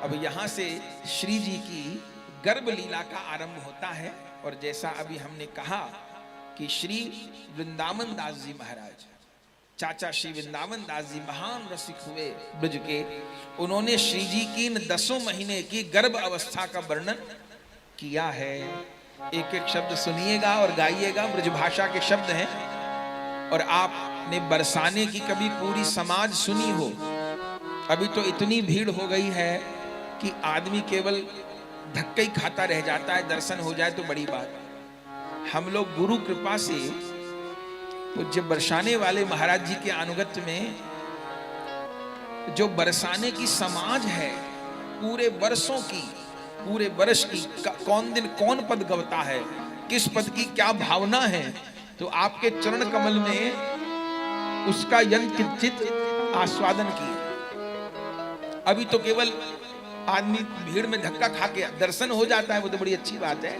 अब यहां से श्री जी की गर्भ लीला का आरंभ होता है। और जैसा अभी हमने कहा कि श्री वृंदावन दास जी महाराज, चाचा श्री वृंदावन दास जी महान रसिक हुए ब्रज के। उन्होंने श्री जी की इन 10 महीने की गर्भ अवस्था का वर्णन किया है। एक एक शब्द सुनिएगा और गाइएगा, ब्रजभाषा के शब्द हैं। और आपने बरसाने की कभी पूरी समाज सुनी हो? अभी तो इतनी भीड़ हो गई है कि आदमी केवल धक्के ही खाता रह जाता है, दर्शन हो जाए तो बड़ी बात। हम लोग गुरु कृपा से पूज्य बरसाने वाले महाराज जी के अनुगत्य में जो बरसाने की समाज है, पूरे वर्षों की, पूरे वर्ष की कौन दिन कौन पद गवता है, किस पद की क्या भावना है, तो आपके चरण कमल में उसका यंकिंचित आस्वादन किया। अभी तो केवल आदमी भीड़ में धक्का खा के दर्शन हो जाता है, वो तो बड़ी अच्छी बात है।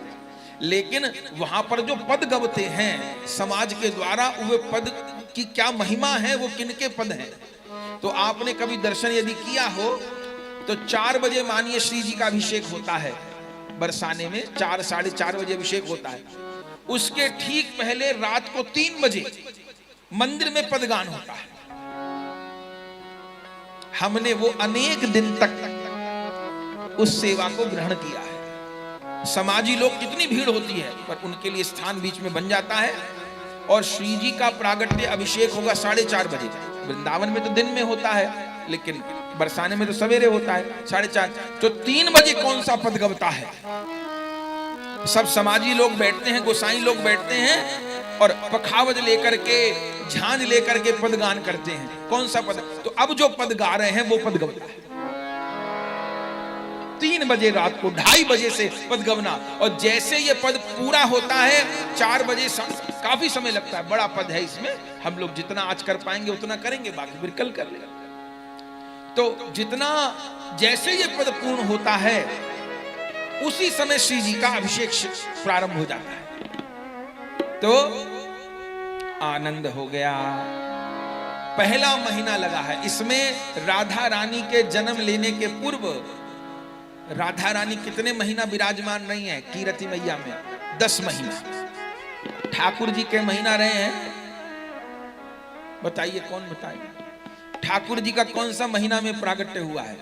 लेकिन वहां पर जो पद गवते हैं समाज के द्वारा, वो पद की क्या महिमा है, वो किनके पद हैं। तो आपने कभी दर्शन यदि किया हो तो 4 बजे मानिए श्री जी का अभिषेक होता है बरसाने में, 4 साढ़े 4 बजे अभिषेक होता है। उसके ठीक पहले रात को 3 बजे मंदिर में पदगान होता है। हमने वो अनेक दिन तक उस सेवा को ग्रहण किया है। समाजी लोग कितनी भीड़ होती है, पर उनके लिए स्थान बीच में बन जाता है। और श्री जी का प्रागट्य अभिषेक होगा 4:30 बजे। वृंदावन में तो दिन में होता है, लेकिन बरसाने में तो सवेरे होता है 4:30। तो 3 बजे कौन सा पद गवता है? सब समाजी लोग बैठते हैं, गोसाई लोग बैठते हैं और पखावज लेकर के, झांझ लेकर के पदगान करते हैं। कौन सा पद? तो अब जो पद गा रहे हैं वो पद गवता है 3 बजे रात को, 2:30 बजे से पद गवना। और जैसे ये पद पूरा होता है 4 बजे, काफी समय लगता है, बड़ा पद है इसमें। हम लोग जितना आज कर पाएंगे उतना करेंगे, बाकी फिर कल कर लेंगे। तो जितना जैसे ये पद पूर्ण होता है उसी समय श्री जी का अभिषेक प्रारंभ हो जाता है। तो आनंद हो गया। पहला महीना लगा है इसमें। राधा रानी के जन्म लेने के पूर्व राधा रानी कितने महीना विराजमान रही है कीरति मैया में? 10 महीना। ठाकुर जी के महीना रहे हैं, बताइए कौन बताइए? ठाकुर जी का कौन सा महीना में प्रागट्य हुआ है?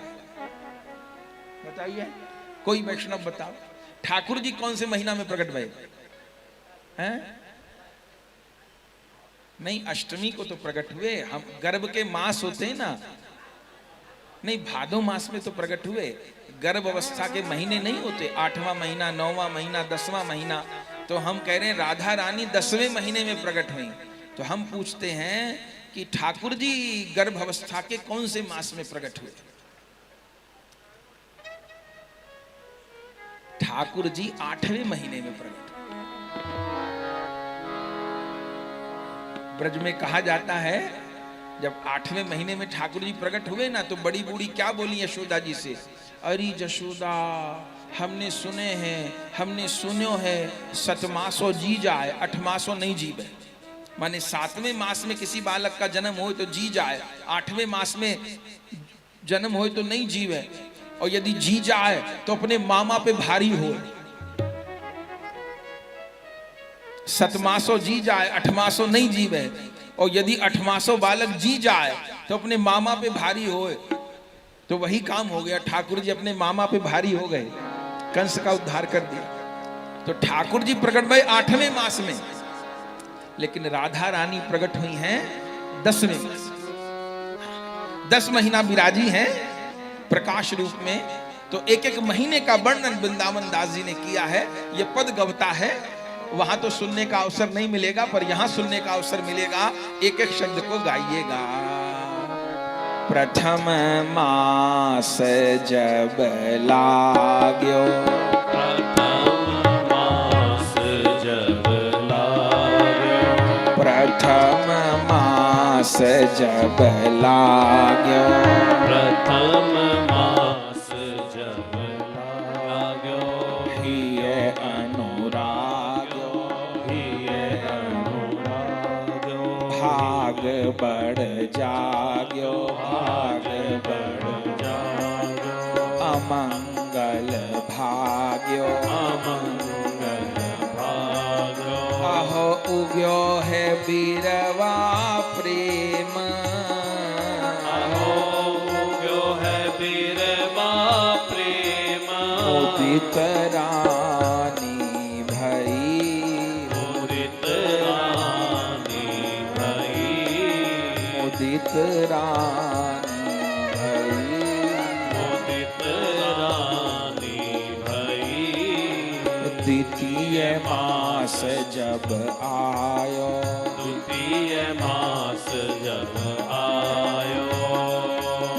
बताइए कोई वैष्णव बताओ, ठाकुर जी कौन से महीना में प्रकट भए हैं? नहीं, अष्टमी को तो प्रकट हुए। हम गर्भ के मास होते हैं ना, नहीं भादो मास में तो प्रकट हुए। गर्भ अवस्था के महीने नहीं होते, 8वां महीना, 9वां महीना, 10वां महीना। तो हम कह रहे हैं राधा रानी 10वें महीने में प्रकट हुई। तो हम पूछते हैं कि ठाकुर जी गर्भ अवस्था के कौन से मास में प्रकट हुए? ठाकुर जी 8वें महीने में प्रकट। ब्रज में कहा जाता है जब 8वें महीने में ठाकुर जी प्रकट हुए ना, तो बड़ी बूढ़ी क्या बोली यशोदा जी से? अरे यशोदा, हमने सुने हैं, हमने सुनो है, 7 मासों जी जाए, 8 मासों नहीं जीवे। माने 7वें मास में किसी बालक का जन्म हो तो जी जाए, 8वें मास में जन्म हो तो नहीं जीवे। और यदि जी जाए तो अपने मामा पे भारी हो। 7 मासों जी जाए, 8 मासों नहीं जीवे। और यदि 8 मासों बालक जी जाए तो अपने मामा पे भारी होए। तो वही काम हो गया, ठाकुर जी अपने मामा पे भारी हो गए, कंस का उद्धार कर दिया। तो ठाकुर जी प्रकट भए 8वें मास में, लेकिन राधा रानी प्रकट हुई हैं 10वें मास। 10 महीना विराजी हैं प्रकाश रूप में। तो एक एक महीने का वर्णन वृंदावन दास जी ने किया है। ये पद गवता है, वहां तो सुनने का अवसर नहीं मिलेगा, पर यहां सुनने का अवसर मिलेगा। एक एक शब्द को गाइएगा। प्रथम मास जब लाग्यो, प्रथम मास जब लाग्यो, प्रथम मास जब लाग्यो, हिय अनुराग्यो, हिय अनुराग्यो, भाग बढ़ जाग्यो, भाग बढ़ जाग्यो, अमंगल भाग्यो अमंगल भाग्यो अहो उग्यो है बीरवा प्रेम अहो उग्यो है बीरवा प्रेम उदित रानी भई उदित रानी भई उदित रानी भई उदित रानी भई द्वितीय मास जब आयो द्वितीय मास जब आयो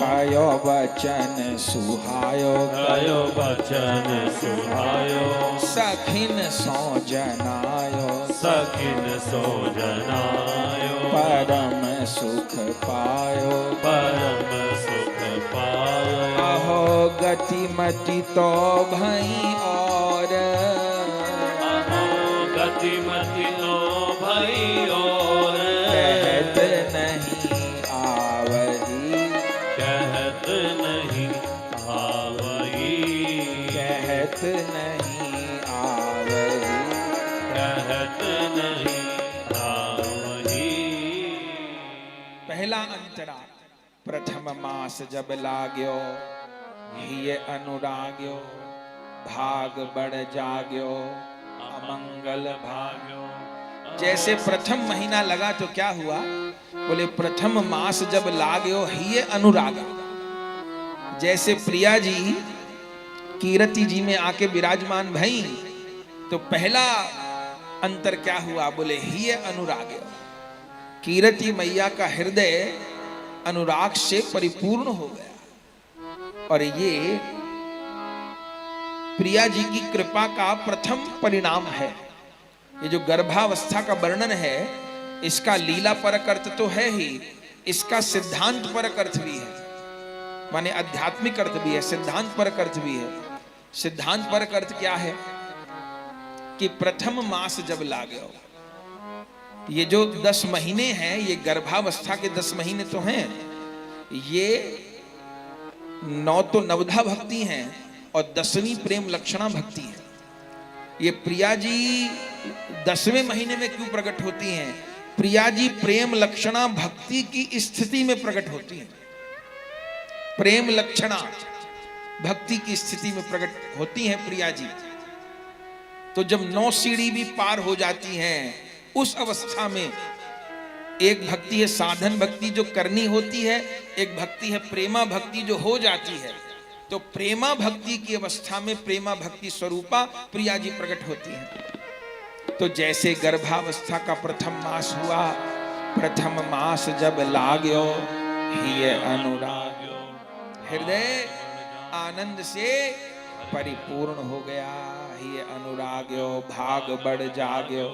कयो वचन सुहायो कयो वचन सुहायो सखिन सो जनायो सखिन सो जनायो परम सुख पायो परम सुख पायो अहो गति मति तो भई और अहो गति मति तो भई और कहत नहीं आवही कहत नहीं आवही कहत नहीं आवही कहत नहीं आवही पहला अंतरा प्रथम मास जब लाग्यो हिय अनुराग्यो भाग बढ़ जाग्यो अमंगल भाग्यो। जैसे प्रथम महीना लगा तो क्या हुआ, बोले प्रथम मास जब लाग्यो हिय अनुराग। जैसे प्रिया जी कीरति जी में आके विराजमान भई तो पहला अंतर क्या हुआ, बोले हिय अनुराग्यो। कीरति मैया का हृदय अनुराग से परिपूर्ण हो गया और ये प्रिया जी की कृपा का प्रथम परिणाम है। ये जो गर्भावस्था का वर्णन है इसका लीला परक अर्थ तो है ही, इसका सिद्धांत परक अर्थ भी है, माने आध्यात्मिक अर्थ भी है, सिद्धांत परक अर्थ भी है। सिद्धांत परक अर्थ क्या है कि प्रथम मास जब लाग्यो, ये जो 10 महीने हैं ये गर्भावस्था के 10 महीने तो हैं, ये 9 तो नवधा भक्ति हैं और 10वीं प्रेम लक्षणा भक्ति है। ये प्रिया जी 10वें महीने में क्यों प्रकट होती हैं? प्रिया जी प्रेम लक्षणा भक्ति की स्थिति में प्रकट होती हैं। प्रेम लक्षणा भक्ति की स्थिति में प्रकट होती हैं प्रिया जी। तो जब 9 सीढ़ी भी पार हो जाती हैं उस अवस्था में एक भक्ति है साधन भक्ति जो करनी होती है, एक भक्ति है प्रेमा भक्ति जो हो जाती है। तो प्रेमा भक्ति की अवस्था में प्रेमा भक्ति स्वरूपा प्रिया जी प्रकट होती हैं। तो जैसे गर्भावस्था का प्रथम मास हुआ, प्रथम मास जब लाग्यो हिय अनुराग्यो, हृदय आनंद से परिपूर्ण हो गया। हिय अनुराग्यो भाग बढ़ जाग्यो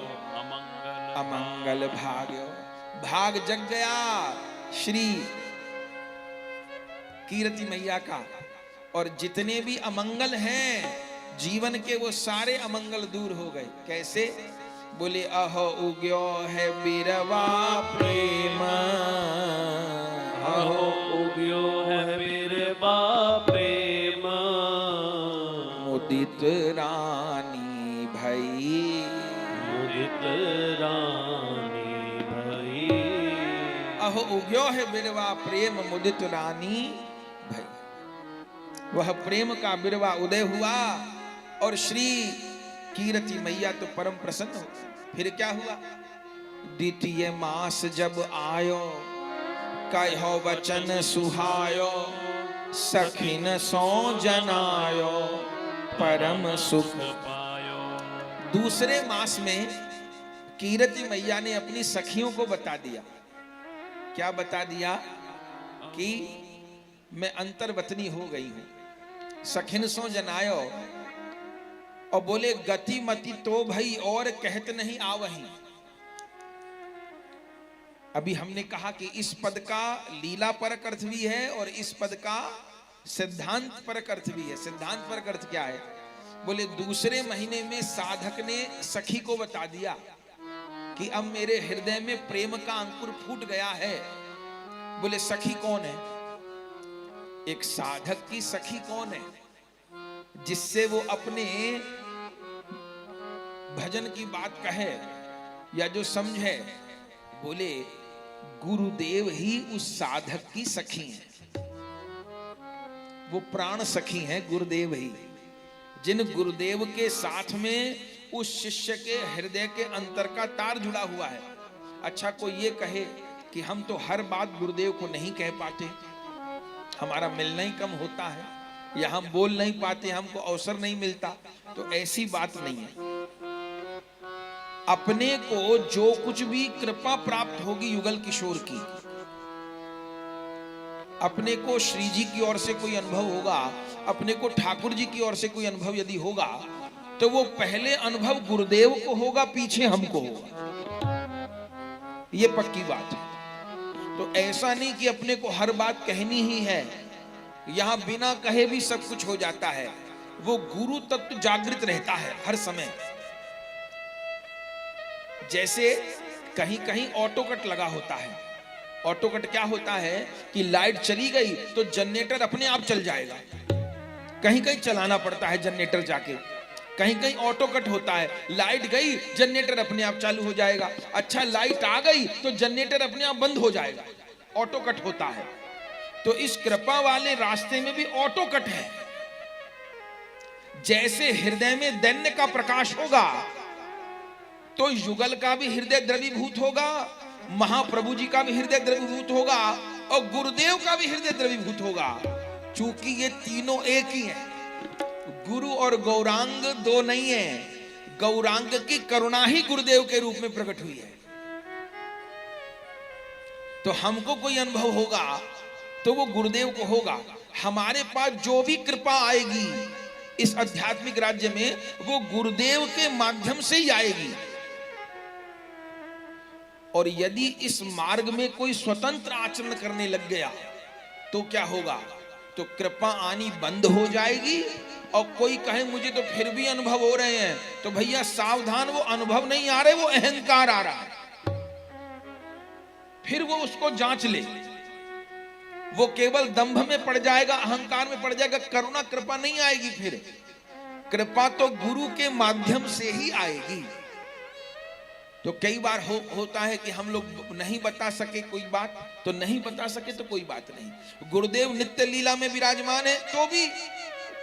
अमंगल भाग्यो, भाग जग गया श्री कीरति मैया का। और जितने भी अमंगल हैं जीवन के वो सारे अमंगल दूर हो गए। कैसे? बोले अहो उग्यो है बीरवा प्रेम, अहो उग्यो है बीरवा प्रेम, मुदित रानी भई मुदित रानी भई। अहो उग्यो है बिरवा प्रेम मुदित रानी भई। वह प्रेम का बिरवा उदय हुआ और श्री कीरति मैया तो परम प्रसन्न हो। फिर क्या हुआ? द्वितीय मास जब आयो कहो वचन सुहायो, सखिन सो जनायो परम सुख पायो। दूसरे मास में कीरति मैया ने अपनी सखियों को बता दिया। क्या बता दिया? कि मैं अंतर्वतनी हो गई हूं। सखिन सो जनायो, और बोले गति मति तो भई और कहत नहीं आवही। अभी हमने कहा कि इस पद का लीला परक अर्थ भी है और इस पद का सिद्धांत परक अर्थ भी है। सिद्धांत परक अर्थ क्या है? बोले दूसरे महीने में साधक ने सखी को बता दिया कि अब मेरे हृदय में प्रेम का अंकुर फूट गया है। बोले सखी कौन है? एक साधक की सखी कौन है? जिससे वो अपने भजन की बात कहे या जो समझे, बोले गुरुदेव ही उस साधक की सखी है, वो प्राण सखी हैं गुरुदेव ही। जिन गुरुदेव के साथ में उस शिष्य के हृदय के अंतर का तार जुड़ा हुआ है। अच्छा, कोई ये कहे कि हम तो हर बात गुरुदेव को नहीं कह पाते, हमारा मिलना ही कम होता है, या हम बोल नहीं पाते, हमको अवसर नहीं मिलता, तो ऐसी बात नहीं है। अपने को जो कुछ भी कृपा प्राप्त होगी युगल किशोर की, अपने को श्री जी की ओर से कोई अनुभव होगा, अपने को ठाकुर जी की ओर से कोई अनुभव यदि होगा, तो वो पहले अनुभव गुरुदेव को होगा, पीछे हमको होगा, ये पक्की बात है। तो ऐसा नहीं कि अपने को हर बात कहनी ही है, यहां बिना कहे भी सब कुछ हो जाता है। वो गुरु तत्व जागृत रहता है हर समय। जैसे कहीं कहीं ऑटो कट लगा होता है। ऑटो कट क्या होता है कि लाइट चली गई तो जनरेटर अपने आप चल जाएगा, कहीं कहीं चलाना पड़ता है जनरेटर जाके, कहीं कहीं ऑटो कट होता है, लाइट गई जनरेटर अपने आप चालू हो जाएगा। अच्छा, लाइट आ गई तो जनरेटर अपने आप बंद हो जाएगा, ऑटो कट होता है। तो इस कृपा वाले रास्ते में भी ऑटो कट है। जैसे हृदय में दैन्य का प्रकाश होगा तो युगल का भी हृदय द्रवीभूत होगा, महाप्रभु जी का भी हृदय द्रवीभूत होगा, और गुरुदेव का भी हृदय द्रवीभूत होगा। चूंकि ये तीनों एक ही हैं, गुरु और गौरांग दो नहीं है। गौरांग की करुणा ही गुरुदेव के रूप में प्रकट हुई है। तो हमको कोई अनुभव होगा तो वो गुरुदेव को होगा। हमारे पास जो भी कृपा आएगी इस आध्यात्मिक राज्य में, वो गुरुदेव के माध्यम से ही आएगी। और यदि इस मार्ग में कोई स्वतंत्र आचरण करने लग गया तो क्या होगा? तो कृपा आनी बंद हो जाएगी। और कोई कहे मुझे तो फिर भी अनुभव हो रहे हैं, तो भैया सावधान, वो अनुभव नहीं आ रहे, वो अहंकार आ रहा है। फिर वो उसको जांच ले, वो केवल दंभ में पड़ जाएगा, अहंकार में पड़ जाएगा, करुणा कृपा नहीं आएगी। फिर कृपा तो गुरु के माध्यम से ही आएगी। तो कई बार होता है कि हम लोग नहीं बता सके कोई बात, तो नहीं बता सके तो कोई बात नहीं। गुरुदेव नित्य लीला में विराजमान है तो भी,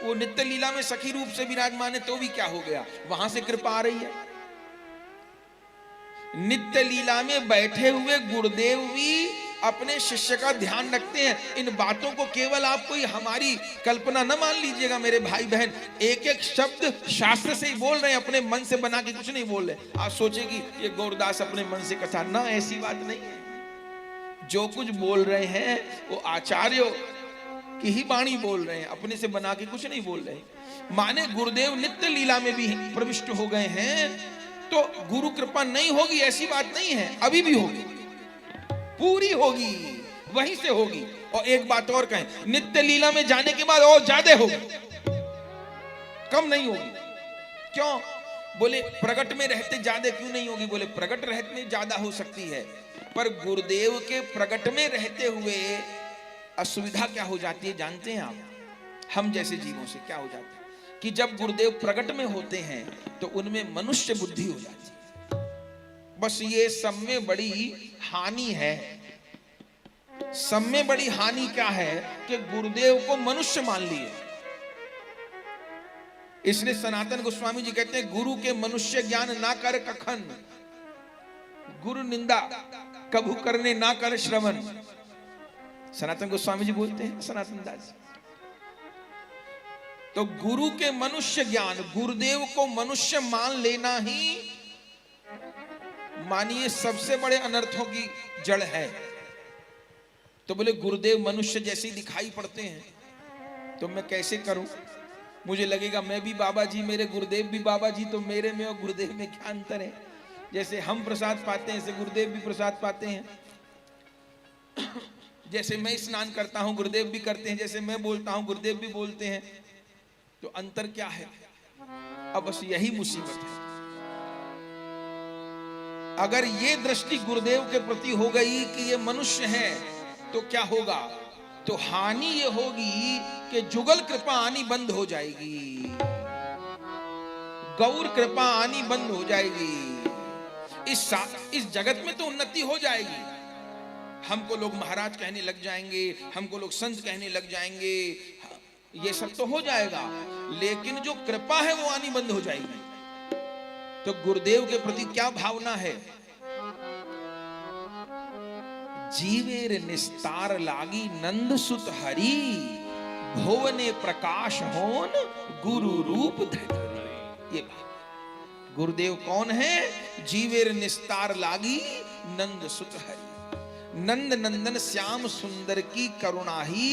वो नित्य लीला में सखी रूप से विराजमान है तो भी क्या हो गया, वहां से कृपा आ रही है। नित्य लीला में बैठे हुए गुरुदेव भी अपने शिष्य का ध्यान रखते हैं। इन बातों को केवल आप कोई हमारी कल्पना न मान लीजिएगा मेरे भाई बहन, एक एक शब्द शास्त्र से ही बोल रहे हैं, अपने मन से बना के कुछ नहीं बोल रहे। आप सोचे कि ये गौरदास अपने मन से कथा, ना, ऐसी बात नहीं है। जो कुछ बोल रहे हैं वो आचार्यों की ही वाणी बोल रहे हैं, अपने से बना के कुछ नहीं बोल रहे। माने गुरुदेव नित्य लीला में भी प्रविष्ट हो गए हैं, तो गुरु कृपा नहीं होगी ऐसी बात नहीं है, अभी भी होगी, पूरी होगी, वहीं से होगी। और एक बात और कहें, नित्य लीला में जाने के बाद और ज्यादा होगी, कम नहीं होगी। क्यों? बोले प्रगट में रहते ज्यादा क्यों नहीं होगी? बोले प्रगट रहते में ज्यादा हो सकती है, पर गुरुदेव के प्रगट में रहते हुए असुविधा क्या हो जाती है जानते हैं आप? हम जैसे जीवों से क्या हो जाता है कि जब गुरुदेव प्रगट में होते हैं तो उनमें मनुष्य बुद्धि हो जाती है। बस ये सब में बड़ी हानि है। सब में बड़ी हानि क्या है कि गुरुदेव को मनुष्य मान लिए। इसलिए सनातन गोस्वामी जी कहते हैं, गुरु के मनुष्य ज्ञान ना कर कखन, गुरु निंदा कभू करने ना कर श्रवण। सनातन गोस्वामी जी बोलते हैं, सनातन दास। तो गुरु के मनुष्य ज्ञान, गुरुदेव को मनुष्य मान लेना ही मानिए सबसे बड़े अनर्थों की जड़ है। तो बोले गुरुदेव मनुष्य जैसे ही दिखाई पड़ते हैं तो मैं कैसे करूं? मुझे लगेगा मैं भी बाबा जी, मेरे गुरुदेव भी बाबा जी, तो मेरे में और गुरुदेव में क्या अंतर है? जैसे हम प्रसाद पाते हैं ऐसे गुरुदेव भी प्रसाद पाते हैं। जैसे मैं स्नान करता हूं गुरुदेव भी करते हैं, जैसे मैं बोलता हूं गुरुदेव भी बोलते हैं, तो अंतर क्या है? अब बस यही मुसीबत है। अगर ये दृष्टि गुरुदेव के प्रति हो गई कि ये मनुष्य है तो क्या होगा? तो हानि ये होगी कि जुगल कृपा आनी बंद हो जाएगी, गौर कृपा आनी बंद हो जाएगी। इस जगत में तो उन्नति हो जाएगी, हमको लोग महाराज कहने लग जाएंगे, हमको लोग संत कहने लग जाएंगे, ये सब तो हो जाएगा, लेकिन जो कृपा है वो आनी बंद हो जाएगी। तो गुरुदेव के प्रति क्या भावना है? जीवेर निस्तार लागी नंद सुत हरि, भुवने प्रकाश होन गुरु रूप धरि। ये बात, गुरुदेव कौन है? जीवेर निस्तार लागी नंद सुत हरि। नंद नंदन श्याम सुंदर की करुणा ही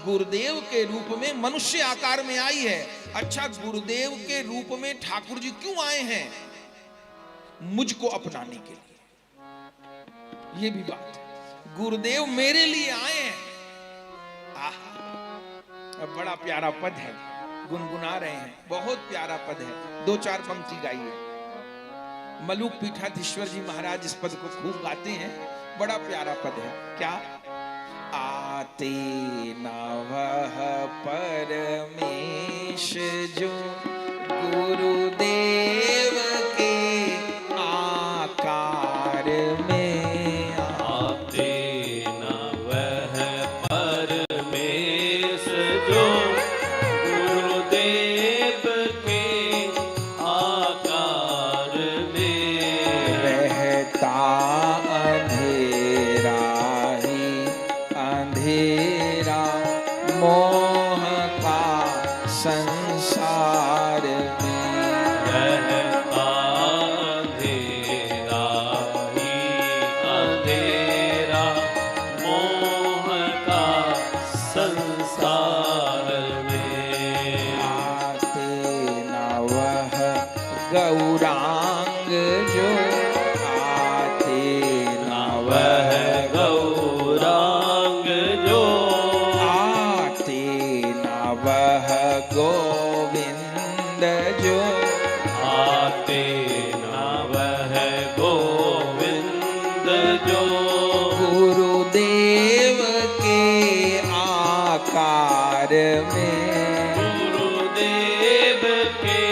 गुरुदेव के रूप में मनुष्य आकार में आई है। अच्छा, गुरुदेव के रूप में ठाकुर जी क्यों आए हैं? मुझको अपनाने के लिए। ये भी बात है, गुरुदेव मेरे लिए आए हैं। आहा, बड़ा प्यारा पद है, गुनगुना रहे हैं, बहुत प्यारा पद है। 2-4 पंक्ति गाइए। मलुक पीठाधीश्वर जी महाराज इस पद को खूब गाते हैं, बड़ा प्यारा पद है। क्या? आते नवः परमेश जो गुरुदेव के आकार में, आते नवः परमेश जो गुरुदेव के आकार में, रहता अंधेरा ही अंधेरा मोह का संसार में, रहता अंधेरा ही अंधेरा मोह का संसार में। आते नवः गौरांग जो, आते वह नवः गौरांग जो, आते नवः गोविंद जो, आते नवः गोविंद जो, गुरुदेव के आकार में, गुरुदेव के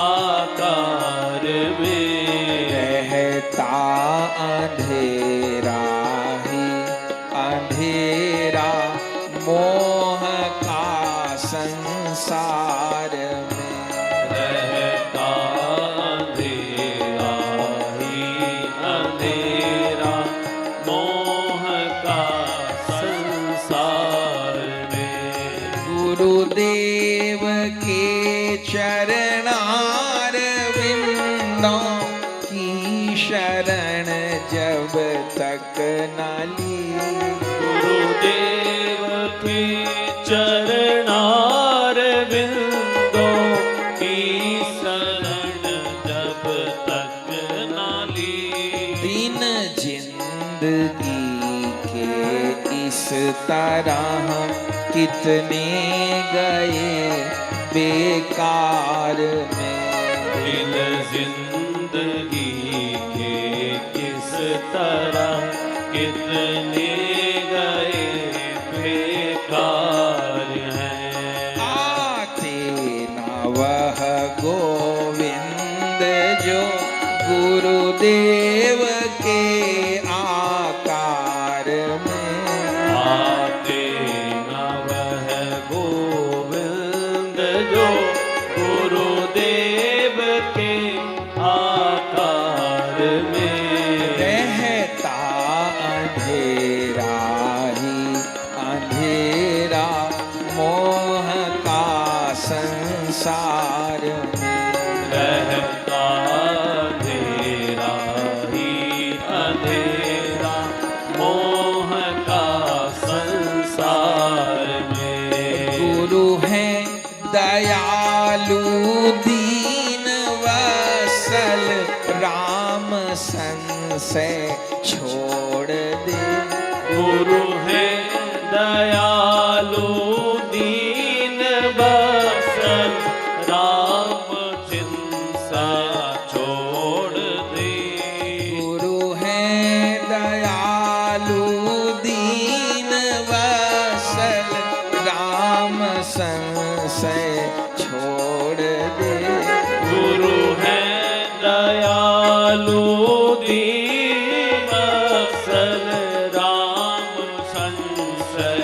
आकार में, रहता अंधेरा ही अंधेरा मोह का संसार में, रहता अंधेरा ही अंधेरा मोह का संसार में। गुरुदेव के चरणार विंदों की शरण जब तक न ली, गुरुदेव के चरणार बिंदों की शरण जब तक न ली, दिन जिंदगी के इस तरह कितने गए बेकार में, दिन जिंदगी के किस तरह कितने गए बेकार हैं। आते नवः गोविंद जो गुरुदेव के आकार में, आते नवः गोविंद जो गुरुदेव के आकार में, रहता अंधेरा ही अंधेरा मोह का संसार में, रहता अंधेरा ही अंधेरा मोह का संसार में। गुरु है दयालु दीन वत्सल राम संशय छोड़ दे, गुरु है दयालु दीन बसल राम चिंता छोड़ दे, गुरु है दयालु दीन वत्सल राम संशय छोड़ दे। गुरु है दयालु दीन बख्शन, राम संशय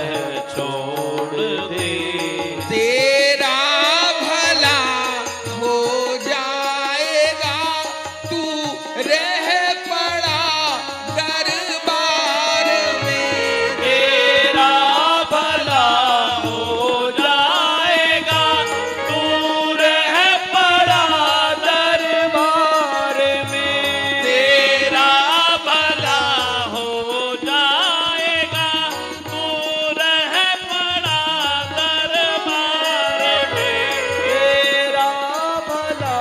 छोड़ दे। तेरा भला हो जाएगा, तू रह पड़ा दरबार में। तेरा भला हो जाएगा, तू रह पड़ा दरबार में। तेरा भला हो जाएगा, तू रह पड़ा दरबार में। तेरा भला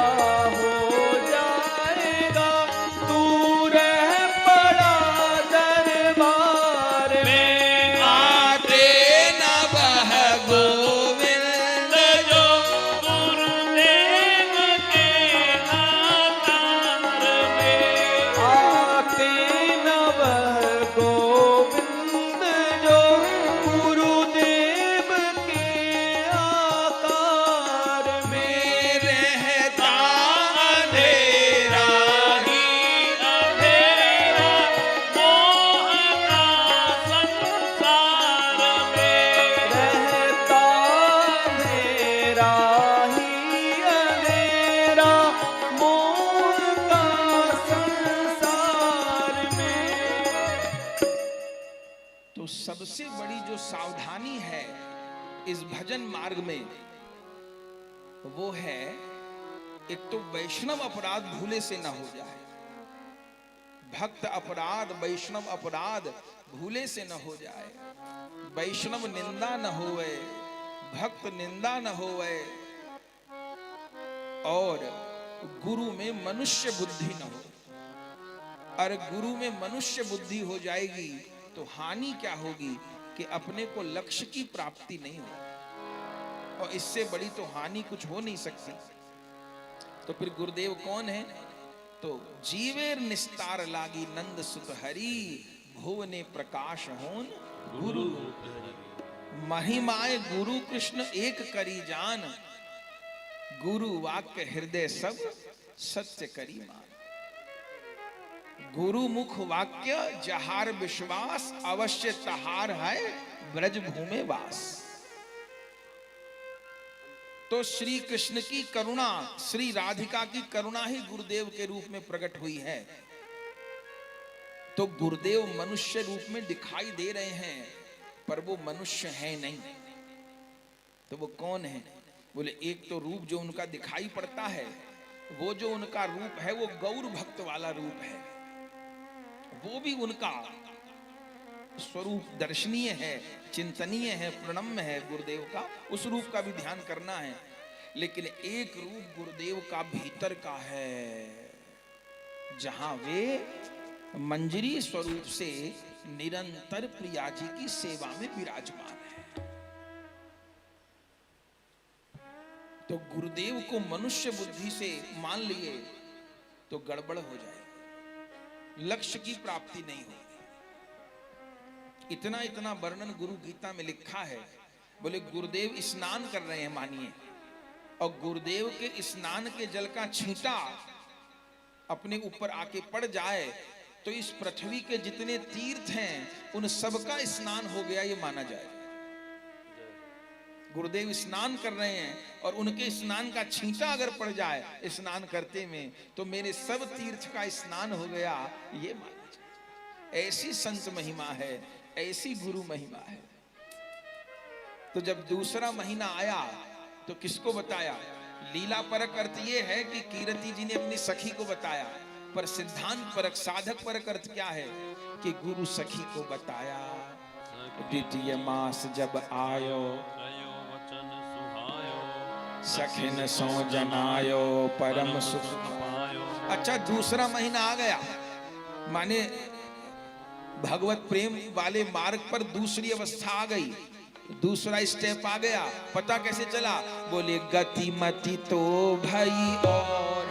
हो जाएगा, तू रह पड़ा दरबार में। आते न बह गोविंद जो गुरुदेव के आकार में। आते नव गोविंद जो गुरुदेव के आकार में। रहता अंधेरा ही अंधेरा मोह का संसार में। रहता अंधेरा ही अंधेरा मोह का संसार में। तो सबसे बड़ी जो सावधानी है इस भजन मार्ग में, वो है एक तो वैष्णव अपराध भूले से न हो जाए। भक्त अपराध वैष्णव अपराध भूले से न हो जाए। वैष्णव निंदा न होवे, भक्त निंदा न होवे, और गुरु में मनुष्य बुद्धि न हो। और गुरु में मनुष्य बुद्धि हो जाएगी तो हानि क्या होगी कि अपने को लक्ष्य की प्राप्ति नहीं हो, और इससे बड़ी तो हानि कुछ हो नहीं सकती। तो फिर गुरुदेव कौन है? तो जीवेर निस्तार लागी नंद सुत हरि, भुवने प्रकाश होन गुरु। महिमाए गुरु कृष्ण एक करी जान, गुरु वाक्य हृदय सब सत्य करी मान। गुरु मुख वाक्य जहार विश्वास, अवश्य तहार है ब्रज भूमि वास। तो श्री कृष्ण की करुणा, श्री राधिका की करुणा ही गुरुदेव के रूप में प्रकट हुई है। तो गुरुदेव मनुष्य रूप में दिखाई दे रहे हैं, पर वो मनुष्य है नहीं। तो वो कौन है? बोले एक तो रूप जो उनका दिखाई पड़ता है, वो जो उनका रूप है वो गौर भक्त वाला रूप है। वो भी उनका स्वरूप दर्शनीय है, चिंतनीय है, प्रणम्य है गुरुदेव का, उस रूप का भी ध्यान करना है। लेकिन एक रूप गुरुदेव का भीतर का है, जहां वे मंजरी स्वरूप से निरंतर प्रिया जी की सेवा में विराजमान है। तो गुरुदेव को मनुष्य बुद्धि से मान लिए तो गड़बड़ हो जाए, लक्ष्य की प्राप्ति नहीं होगी। इतना इतना वर्णन गुरु गीता में लिखा है। बोले गुरुदेव स्नान कर रहे हैं मानिए, और गुरुदेव के स्नान के जल का छींटा अपने ऊपर आके पड़ जाए तो इस पृथ्वी के जितने तीर्थ हैं उन सबका स्नान हो गया ये माना जाए। गुरुदेव स्नान कर रहे हैं और उनके स्नान का छींटा अगर पड़ जाए स्नान करते में तो मेरे सब तीर्थ का स्नान हो गया, ये माना जाए। ऐसी संत महिमा है, ऐसी गुरु महिमा है। तो जब दूसरा महीना आया तो किसको बताया? लीला परक अर्थ ये है कि कीरति जी ने अपनी सखी को बताया, पर सिद्धांत परक साधक परक अर्थ क्या है कि गुरु सखी को बताया। द्वितीय मास जब आयो सखिन सो जनायो परम सुख पायो। अच्छा दूसरा महीना आ गया, माने भगवत प्रेम वाले मार्ग पर दूसरी अवस्था आ गई, दूसरा स्टेप आ गया। पता कैसे चला? बोले गति मति तो भई और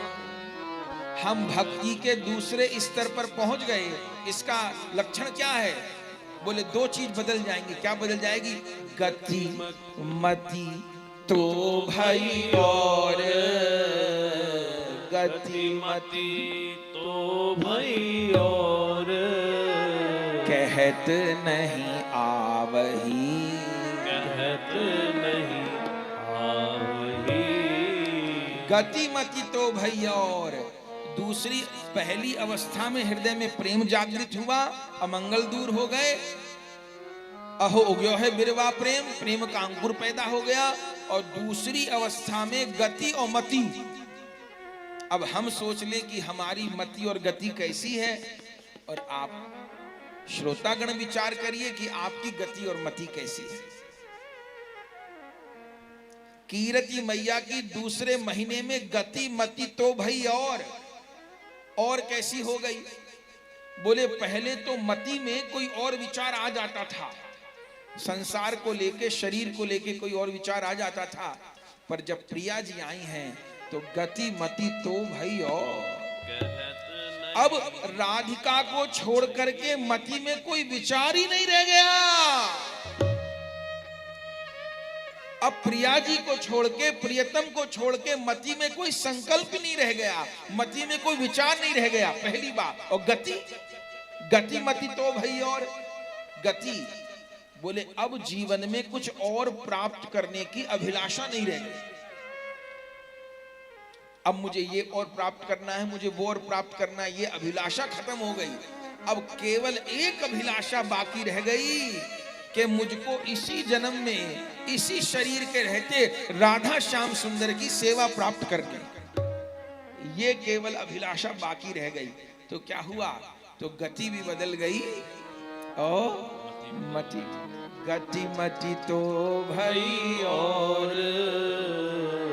हम भक्ति के दूसरे स्तर पर पहुंच गए। इसका लक्षण क्या है? बोले दो चीज बदल जाएंगी। क्या बदल जाएगी? गति मति तो भई और गति मति तो भई और कहत नहीं आवही, कहत नहीं आवही। गति मति तो भई और दूसरी पहली अवस्था में हृदय में प्रेम जागृत हुआ, अमंगल दूर हो गए, अहो उग्यो है बिरवा प्रेम, प्रेम का अंकुर पैदा हो गया। और दूसरी अवस्था में गति और मति। अब हम सोच ले कि हमारी मति और गति कैसी है, और आप श्रोतागण विचार करिए कि आपकी गति और मति कैसी है। कीरति मैया की दूसरे महीने में गति मति तो भई और कैसी हो गई? बोले पहले तो मति में कोई और विचार आ जाता था, संसार को लेके, शरीर को लेके कोई और विचार आ जाता था, पर जब प्रिया जी आई हैं तो गति मति तो भई और। अब राधिका को छोड़ करके मति में कोई विचार ही नहीं रह गया। अब प्रिया जी को छोड़ के, प्रियतम को छोड़ के मति में कोई संकल्प नहीं रह गया, मति में कोई विचार नहीं रह गया, पहली बात। और गति मति तो भई और गति, बोले अब जीवन में कुछ और प्राप्त करने की अभिलाषा नहीं रह गई। अब मुझे ये और प्राप्त करना है, मुझे वो और प्राप्त करना है, ये अभिलाषा खत्म हो गई। अब केवल एक अभिलाषा बाकी रह गई कि मुझको इसी जन्म में, इसी शरीर के रहते राधा श्याम सुंदर की सेवा प्राप्त करके, ये केवल अभिलाषा बाकी रह गई। तो क्या हुआ? तो गति भी बदल गई और मति, गति मति तो भई और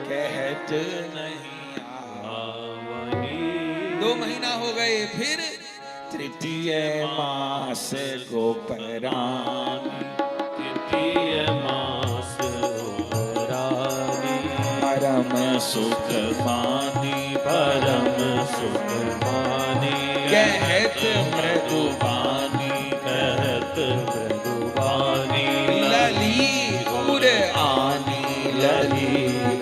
कहत नहीं आवही। 2 महीना हो गए, फिर तृतीय मास गोपरानी, तृतीय मास गोपरानी, परम सुख पानी, परम सुख पानी, कहत मृदु पानी, कहत मृदु पानी, लली उर आनी, लली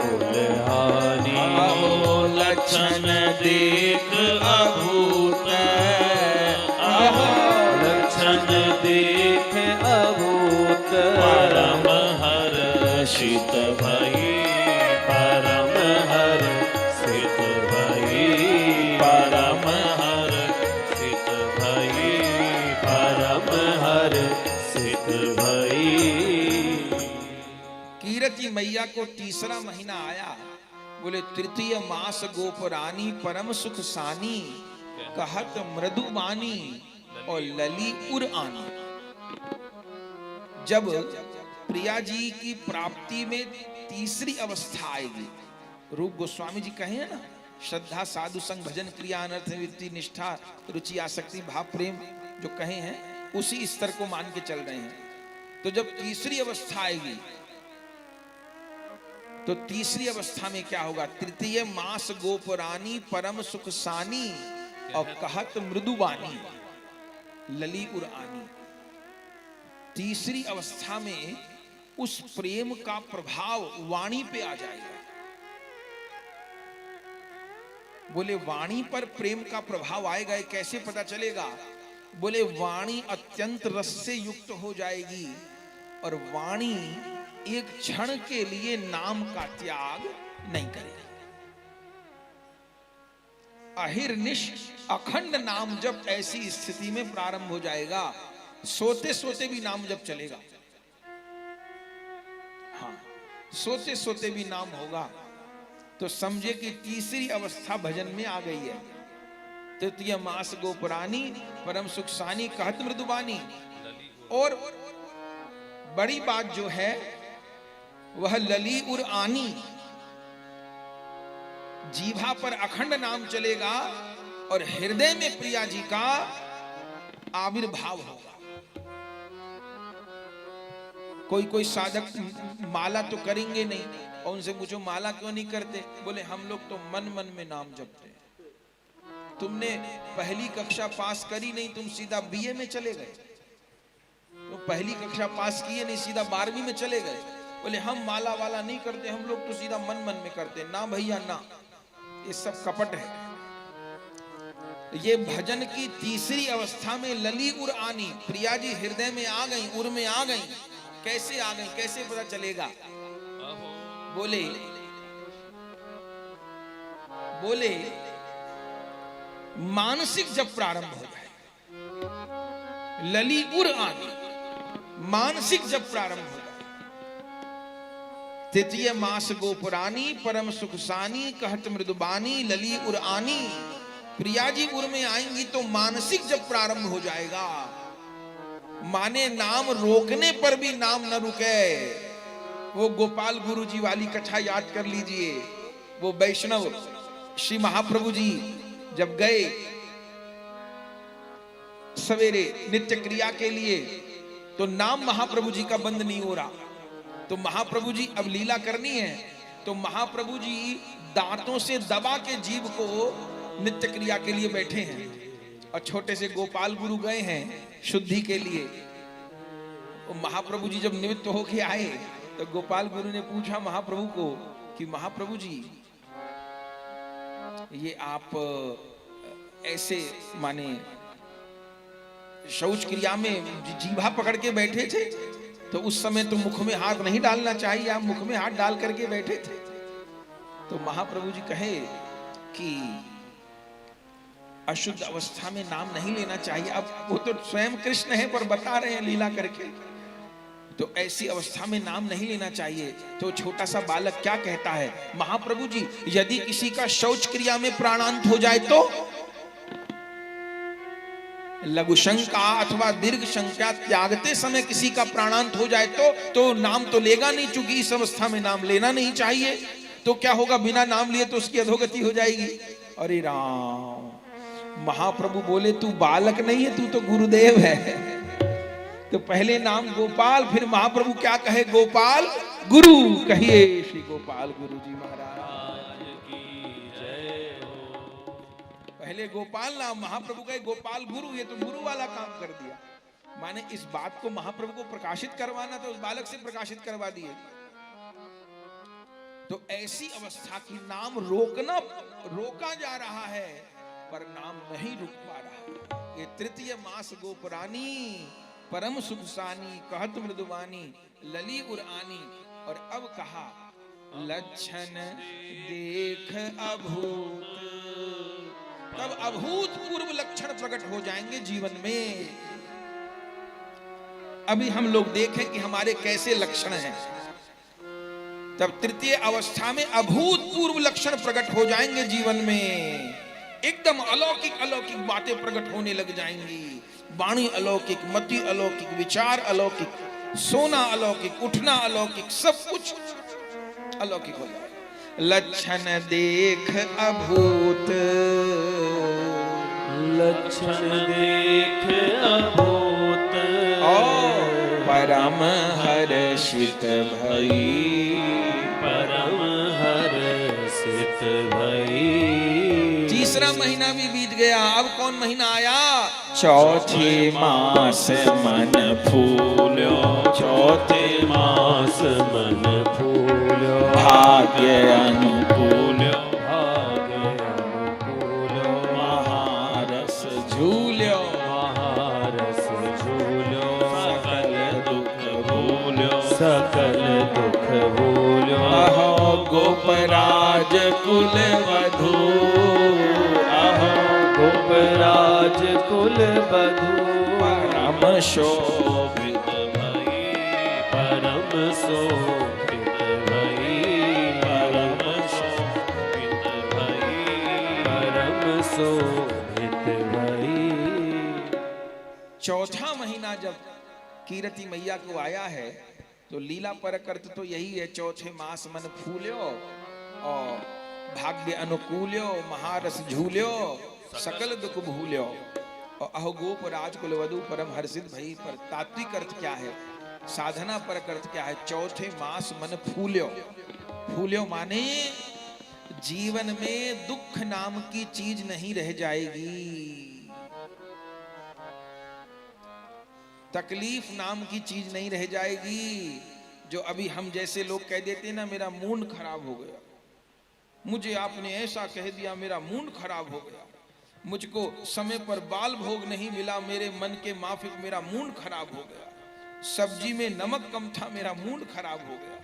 उलहानी, अहो लक्षण देख अभूत, अहो लक्षण देख अभूत, परम हर्षित भई, परम हर्षित भई, परम हर्षित भई, परम हर्षित भई। कीरति मैया को तीसरा महीना आया, बोले तृतीय मास गोपरानी, परम सुख सानी, कहत मृदु बानी और लली उर आनी। जब प्रिया जी की प्राप्ति में तीसरी अवस्था आएगी, रूप गोस्वामी जी कहे हैं ना, श्रद्धा साधु संग भजन क्रिया अनर्थ वृत्ति निष्ठा रुचि आसक्ति भाव प्रेम, जो कहे हैं उसी स्तर को मान के चल रहे हैं। तो जब तीसरी अवस्था आएगी, तो तीसरी अवस्था में क्या होगा? तृतीय मास गोपरानी, परम सुख सानी और कहत मृदुबानी, लली उर आनी। तीसरी अवस्था में उस प्रेम का प्रभाव वाणी पे आ जाएगा। बोले वाणी पर प्रेम का प्रभाव आएगा, ये कैसे पता चलेगा? बोले वाणी अत्यंत रस से युक्त हो जाएगी और वाणी एक क्षण के लिए नाम का त्याग नहीं करेगी। अहिर्निश अखंड नाम जब ऐसी स्थिति में प्रारंभ हो जाएगा, सोते सोते भी नाम जब चलेगा, हाँ सोते सोते भी नाम होगा, तो समझे कि तीसरी अवस्था भजन में आ गई है। तृतीय मास गोपरानी, परम सुख सानी, कहत मृदुबानी। और बड़ी बात जो है वह लली उर आनी, जीभा पर अखंड नाम चलेगा और हृदय में प्रिया जी का आविर्भाव होगा। कोई साधक माला तो करेंगे नहीं, और उनसे पूछो माला क्यों नहीं करते? बोले हम लोग तो मन मन में नाम जपते हैं। तुमने पहली कक्षा पास करी नहीं, तुम सीधा बीए में चले गए। तो पहली कक्षा पास किए नहीं, सीधा 12वीं में चले गए। बोले हम माला वाला नहीं करते, हम लोग तो सीधा मन मन में करते। ना भैया ना, ये सब कपट है। ये भजन की तीसरी अवस्था में लली उर आनी, प्रिया जी हृदय में आ गई, उर में आ गई। कैसे आ गई, कैसे पता चलेगा? बोले बोले मानसिक जब प्रारंभ हो जाए, लली उर आनी, मानसिक जब प्रारंभ हो जाए। तृतीय मास गोपुरानी परम सुखसानी कहत मृदुबानी लली उर आनी। प्रिया जी उर में आएंगी तो मानसिक जब प्रारंभ हो जाएगा, माने नाम रोकने पर भी नाम न रुके। वो गोपाल गुरु जी वाली कथा याद कर लीजिए। वो वैष्णव श्री महाप्रभु जी जब गए सवेरे नित्य क्रिया के लिए, तो नाम महाप्रभु जी का बंद नहीं हो रहा। तो महाप्रभु जी अब लीला करनी है, तो महाप्रभु जी दांतों से दबा के जीभ को नित्य क्रिया के लिए बैठे हैं, और छोटे से गोपाल गुरु गए हैं शुद्धि के लिए। तो महाप्रभु जी जब निमित्त होके आए, तो गोपाल गुरु ने पूछा महाप्रभु को कि महाप्रभु जी, ये आप ऐसे माने शौच क्रिया में जीभा पकड़ के बैठे थे, तो उस समय तो मुख में हाथ नहीं डालना चाहिए, आप मुख में हाथ डाल करके बैठे थे। तो महाप्रभु जी कहे कि अशुद्ध अवस्था में नाम नहीं लेना चाहिए। अब वो तो स्वयं कृष्ण है पर बता रहे हैं लीला करके, तो ऐसी अवस्था में नाम नहीं लेना चाहिए। तो छोटा सा बालक क्या कहता है, महाप्रभु जी यदि किसी का शौच क्रिया में प्राणांत हो जाए तो, लघु शंका अथवा दीर्घ शंका त्यागते समय किसी का प्राणांत हो जाए तो नाम तो लेगा नहीं, चूंकि इस अवस्था में नाम लेना नहीं चाहिए। तो क्या होगा, बिना नाम लिए तो उसकी अधोगति हो जाएगी। अरे राम, महाप्रभु बोले तू बालक नहीं है, तू तो गुरुदेव है। तो पहले नाम गोपाल, फिर महाप्रभु क्या कहे, गोपाल गुरु कहिए श्री गोपाल गुरु जी महाराज की जय हो। पहले गोपाल नाम, महाप्रभु कहे गोपाल गुरु, ये तो गुरु वाला काम कर दिया। माने इस बात को महाप्रभु को प्रकाशित करवाना तो उस बालक से प्रकाशित करवा दिए। तो ऐसी अवस्था की नाम रोका जा रहा है, पर नाम नहीं रुक पा रहा। ये तृतीय मास गोपुरानी परम सुखसानी कहत मृदुवानी लली उरानी। और अब कहा लक्षण देख अभूत, तब अभूतपूर्व लक्षण प्रकट हो जाएंगे जीवन में। अभी हम लोग देखें कि हमारे कैसे लक्षण हैं, तब तृतीय अवस्था में अभूतपूर्व लक्षण प्रकट हो जाएंगे जीवन में। एकदम अलौकिक अलौकिक बातें प्रकट होने लग जाएंगी। वाणी अलौकिक, मति अलौकिक, विचार अलौकिक, सोना अलौकिक, उठना अलौकिक, सब कुछ अलौकिक हो जाएगा। लक्षण देख अभूत, लक्षण देख अभूत, परम हर्षित भई, परम हर्षित भई। तीसरा महीना भी बीत गया, अब कौन महीना आया, चौथे मास मन फूलो, चौथे मास मन फूलो, भाग्य अनुकूल, भाग्य अनुकूल, महारस झूल्यो, महारस झूलो, सकल दुख भूल्यो, सकल दुख भूलो। अहो गोपराज कुल वधू, अहो गोपराज कुल बधू, परम शोभित भई, परम शोभित भई, परम शोभित भई, परम शोभित भई। चौथा महीना जब कीरति मैया को आया है, तो लीला परक अर्थ तो यही है, चौथे मास मन फूल्यो और भाग्य अनुकूल्यो, महारस झूल्यो, सकल दुख भूल्यो। और अहो गोप राजकुल वधु परम हर्षित भई। पर तात्विक अर्थ क्या है, साधना परक अर्थ क्या है, चौथे मास मन फूल्यो। फूल्यो माने जीवन में दुख नाम की चीज नहीं रह जाएगी, तकलीफ नाम की चीज नहीं रह जाएगी। जो अभी हम जैसे लोग कह देते हैं ना, मेरा मूड खराब हो गया, मुझे आपने ऐसा कह दिया, मेरा मूड खराब हो गया, मुझको समय पर बाल भोग नहीं मिला, मेरे मन के माफिक मेरा मूड खराब हो गया, सब्जी में नमक कम था, मेरा मूड खराब हो गया,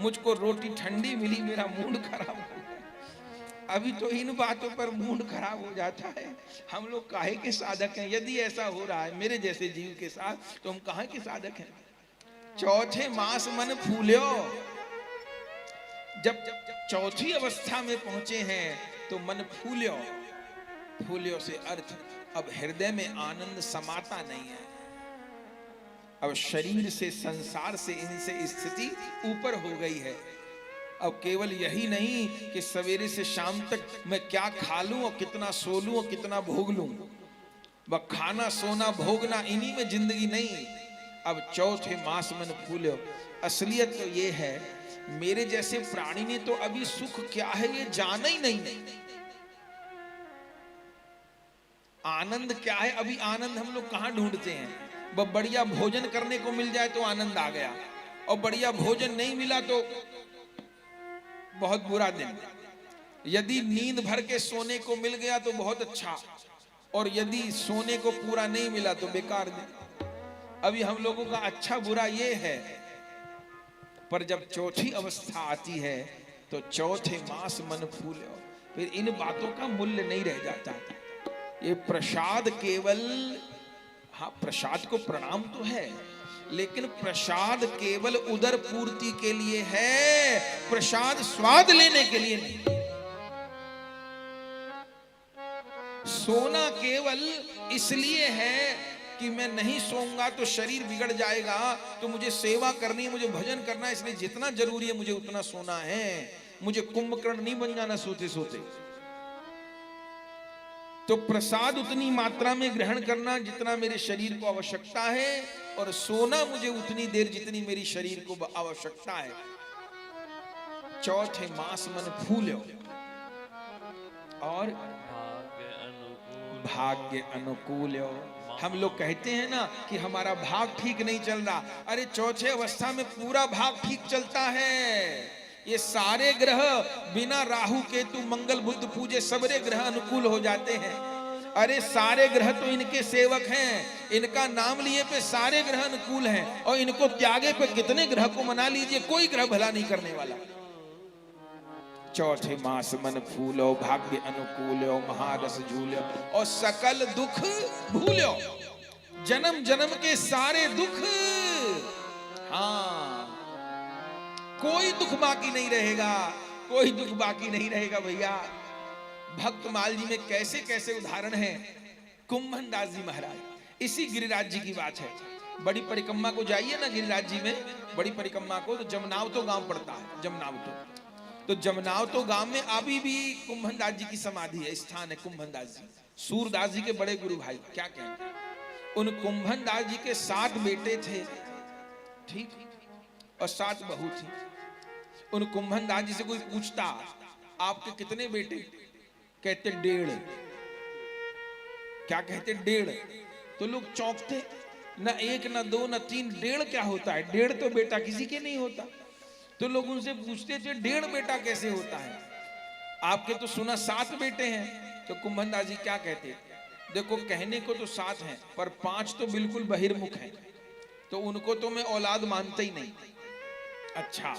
मुझको रोटी ठंडी मिली, मेरा मूड खराब हो गया। अभी तो इन बातों पर मूड खराब हो जाता है। हम लोग काहे के साधक हैं? यदि ऐसा हो रहा है मेरे जैसे जीव के साथ, तो हम कहाँ के साधक हैं? चौथे मास मन फूल्यो। जब चौथी अवस्था में पहुंचे हैं तो मन फूल्यो। फूल्यो से अर्थ अब हृदय में आनंद समाता नहीं है, अब शरीर से, संसार से, इनसे स्थिति ऊपर हो गई है। अब केवल यही नहीं कि सवेरे से शाम तक मैं क्या खा लूं और कितना सो लूं और कितना भोग लूं, वह खाना सोना भोगना इन्हीं में जिंदगी नहीं। अब चौथे मास मन फूल्यो। असलियत तो ये है, मेरे जैसे प्राणी ने तो अभी सुख क्या है ये जाना ही नहीं। आनंद क्या है, अभी आनंद हम लोग कहां ढूंढते हैं? वह बढ़िया भोजन करने को मिल जाए तो आनंद आ गया, और बढ़िया भोजन नहीं मिला तो बहुत बुरा दिन। यदि नींद भर के सोने को मिल गया तो बहुत अच्छा, और यदि सोने को पूरा नहीं मिला तो बेकार दिन। अभी हम लोगों का अच्छा बुरा ये है। पर जब चौथी अवस्था आती है तो चौथे मास मन फूल्यो, फिर इन बातों का मूल्य नहीं रह जाता। ये प्रसाद केवल, हाँ प्रसाद को प्रणाम तो है, लेकिन प्रसाद केवल उदर पूर्ति के लिए है, प्रसाद स्वाद लेने के लिए नहीं। सोना केवल इसलिए है कि मैं नहीं सोऊंगा तो शरीर बिगड़ जाएगा, तो मुझे सेवा करनी है, मुझे भजन करना है, इसलिए जितना जरूरी है मुझे उतना सोना है। मुझे कुंभकर्ण नहीं बन जाना सोते सोते। तो प्रसाद उतनी मात्रा में ग्रहण करना जितना मेरे शरीर को आवश्यकता है, और सोना मुझे उतनी देर जितनी मेरी शरीर को आवश्यकता है। चौथे मास मन फूल्यो। और भाग्य अनुकूल। हम लोग कहते हैं ना कि हमारा भाग ठीक नहीं चल रहा। अरे चौथे अवस्था में पूरा भाग ठीक चलता है। ये सारे ग्रह बिना राहु केतु मंगल बुध पूजे सबरे ग्रह अनुकूल हो जाते हैं। अरे सारे ग्रह तो इनके सेवक हैं, इनका नाम लिए पे सारे ग्रह अनुकूल हैं, और इनको त्यागे पे कितने ग्रह को मना लीजिए, कोई ग्रह भला नहीं करने वाला। चौथे मास मन फूलो, भाग्य अनुकूल्यो, महारस झूल्यो, और सकल दुख भूल्यो। जन्म जन्म के सारे दुख, हाँ कोई दुख बाकी नहीं रहेगा, कोई दुख बाकी नहीं रहेगा भैया। भक्तमाल जी में कैसे कैसे उदाहरण हैं। कुंभन दास जी महाराज, इसी गिरिराज जी की बात है। बड़ी परिक्रमा को जाइए ना गिरिराज जी में, बड़ी परिक्रमा को, तो जमनाव तो गांव पड़ता है, जमनाव तो जमनाव तो गांव में अभी भी कुंभन दास जी की समाधि है, स्थान है कुंभन दास जी, सूरदास जी के बड़े गुरु भाई। क्या कहें, उन कुंभन दास जी के 7 बेटे थे, ठीक, और 7 बहू थी। उन कुंभन दास जी से कोई पूछता आपके कितने बेटे, कहते 1.5। क्या कहते 1.5? तो लोग चौंकते, ना 1 ना 2 ना 3, 1.5 क्या होता है? 1.5 तो बेटा किसी के नहीं होता। तो लोग उनसे पूछते थे 1.5 बेटा कैसे होता है? आपके तो सुना 7 बेटे हैं। तो कुंभन दास जी क्या कहते, देखो कहने को तो 7 हैं, पर 5 तो बिल्कुल बहिर्मुख हैं, तो उनको तो मैं औलाद मानता ही नहीं। अच्छा,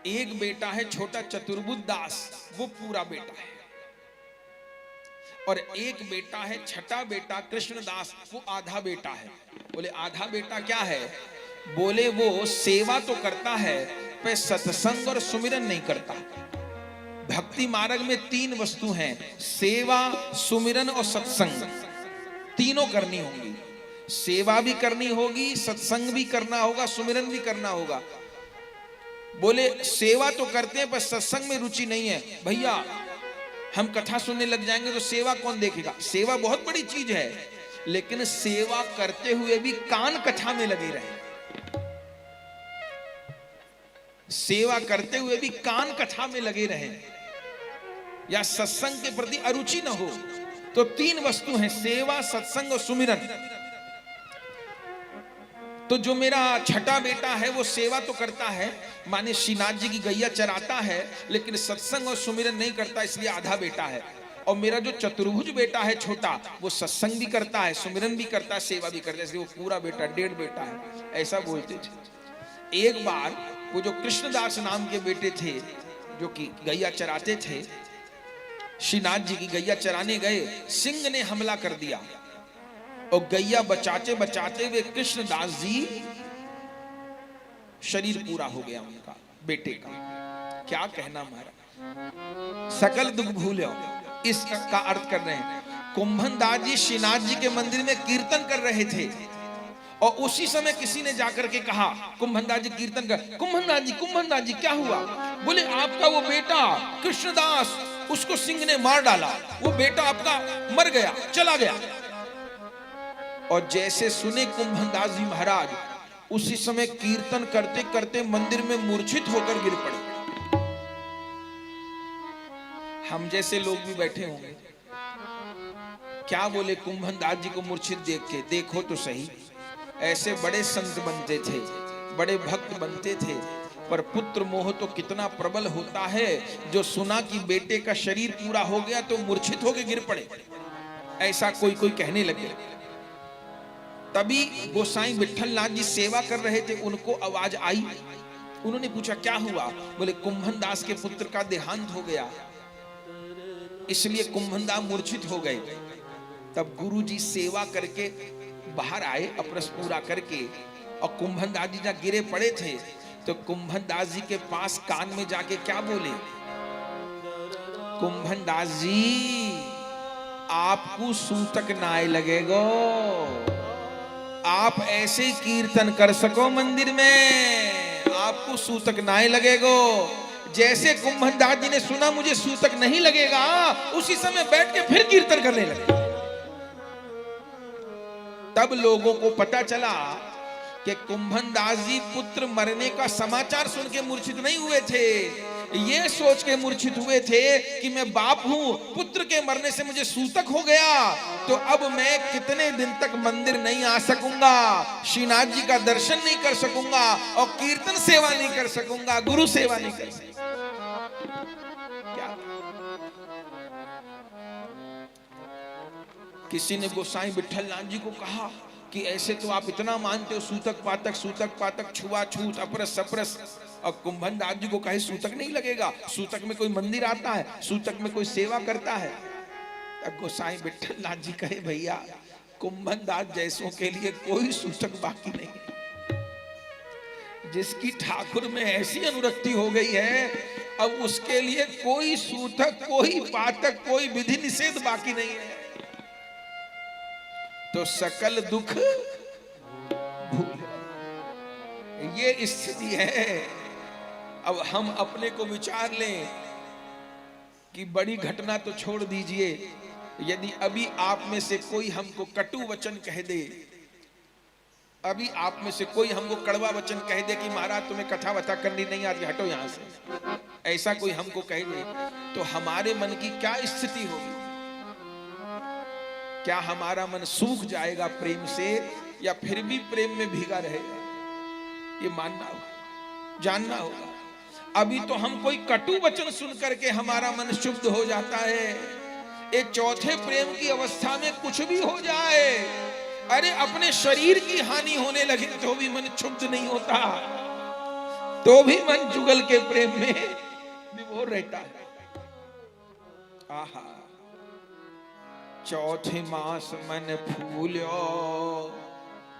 एक बेटा है छोटा चतुर्बुद्ध दास, वो पूरा बेटा है, और एक बेटा है छठा बेटा कृष्णदास, वो आधा बेटा है। बोले आधा बेटा क्या है? बोले वो सेवा तो करता है पर सत्संग और सुमिरन नहीं करता। भक्ति मार्ग में 3 वस्तु हैं, सेवा, सुमिरन और सत्संग, तीनों करनी होंगी। सेवा भी करनी होगी, सत्संग भी करना होगा, सुमिरन भी करना होगा। बोले सेवा तो करते हैं पर सत्संग में रुचि नहीं है। भैया हम कथा सुनने लग जाएंगे तो सेवा कौन देखेगा? सेवा बहुत बड़ी चीज है, लेकिन सेवा करते हुए भी कान कथा में लगे रहे। सेवा करते हुए भी कान कथा में लगे रहे, या सत्संग के प्रति अरुचि न हो। तो 3 वस्तु हैं, सेवा, सत्संग और सुमिरन। तो तो जो मेरा छठा बेटा है वो सेवा तो करता है, माने श्रीनाथ जी की गैया चराता है, लेकिन सत्संग और सुमिरन नहीं करता, इसलिए आधा बेटा है। और मेरा जो चतुर्भुज बेटा है छोटा, वो सत्संग भी करता है, सुमिरन भी करता है, सेवा भी करता है, इसलिए वो पूरा बेटा 1.5 बेटा है, ऐसा बोलते थे। एक बार वो जो कृष्णदास नाम के बेटे थे जो कि गैया चराते थे, श्रीनाथ जी की गैया चराने गए, सिंह ने हमला कर दिया और गैया बचाते बचाते हुए कृष्णदास जी शरीर पूरा हो गया उनका बेटे का। क्या कहना महाराज, सकल दुख भूलो, इसका अर्थ कर रहे हैं। कुंभन दास जी श्रीनाथ जी के मंदिर में कीर्तन कर रहे थे और उसी समय किसी ने जाकर के कहा, कुंभन दास जी कीर्तन कर, कुंभन दास जी क्या हुआ? बोले आपका वो बेटा कृष्णदास, उसको सिंह ने मार डाला, वो बेटा आपका मर गया, चला गया। और जैसे सुने कुंभन दास जी महाराज, उसी समय कीर्तन करते करते मंदिर में मूर्छित होकर गिर पड़े। हम जैसे लोग भी बैठे होंगे, क्या बोले कुंभन दास जी को मूर्छित देख के, देखो तो सही, ऐसे बड़े संत बनते थे, बड़े भक्त बनते थे, पर पुत्र मोह तो कितना प्रबल होता है। जो सुना कि बेटे का शरीर पूरा हो गया तो मूर्छित होकर गिर पड़े, ऐसा कोई कोई कहने लगे। तभी गोसाई विठलनाथ जी सेवा कर रहे थे, उनको आवाज आई, उन्होंने पूछा क्या हुआ? बोले कुंभन दास के पुत्र का देहांत हो गया, इसलिए कुंभन दास मूर्छित हो गए। तब गुरुजी सेवा करके बाहर आए अपरस पूरा करके, और कुंभन दास जी जहाँ गिरे पड़े थे तो कुंभन दास जी के पास कान में जाके क्या बोले, कुंभन दास जी आपको सूतक नाय लगेगो, आप ऐसे कीर्तन कर सको मंदिर में, आपको सूतक नाय लगेगो। जैसे कुंभन दास जी ने सुना मुझे सूतक नहीं लगेगा, उसी समय बैठ के फिर कीर्तन करने लगे। तब लोगों को पता चला कि कुंभन दास जी पुत्र मरने का समाचार सुन के मूर्छित नहीं हुए थे, ये सोच के मूर्छित हुए थे कि मैं बाप हूं, पुत्र के मरने से मुझे सूतक हो गया, तो अब मैं कितने दिन तक मंदिर नहीं आ सकूंगा, श्रीनाथ जी का दर्शन नहीं कर सकूंगा और कीर्तन सेवा नहीं कर सकूंगा, गुरु सेवा नहीं कर सकूंगा। क्या किसी ने गोसाई विठलनाथ जी को कहा कि ऐसे तो आप इतना मानते हो, सूतक पातक छुआछूत अपरस सपरस, और कुंभन दास जी को कहे सूतक नहीं लगेगा, सूतक में कोई मंदिर आता है, सूतक में कोई सेवा करता है। अब गोसाई विठलनाथ जी कहे भैया कुंभन दास जैसों के लिए कोई सूतक बाकी नहीं, जिसकी ठाकुर में ऐसी अनुरक्ति हो गई है अब उसके लिए कोई सूतक, कोई पातक, कोई विधि निषेध बाकी नहीं है। तो सकल दुख भूल, ये स्थिति है। अब हम अपने को विचार लें कि बड़ी घटना तो छोड़ दीजिए, यदि अभी आप में से कोई हमको कटु वचन कह दे, अभी आप में से कोई हमको कड़वा वचन कह दे कि महाराज तुम्हें कथा वथा करनी नहीं आती, हटो यहां से, ऐसा कोई हमको कह दे, तो हमारे मन की क्या स्थिति होगी? क्या हमारा मन सूख जाएगा प्रेम से, या फिर भी प्रेम में भीगा रहेगा? ये मानना होगा, जानना होगा। अभी तो हम कोई कटु वचन सुन करके हमारा मन क्षुब्ध हो जाता है, ये चौथे प्रेम की अवस्था में कुछ भी हो जाए, अरे अपने शरीर की हानि होने लगे तो भी मन क्षुब्ध नहीं होता, तो भी मन जुगल के प्रेम में विभोर रहता है। आहा, चौथे मास मन फूल्यो,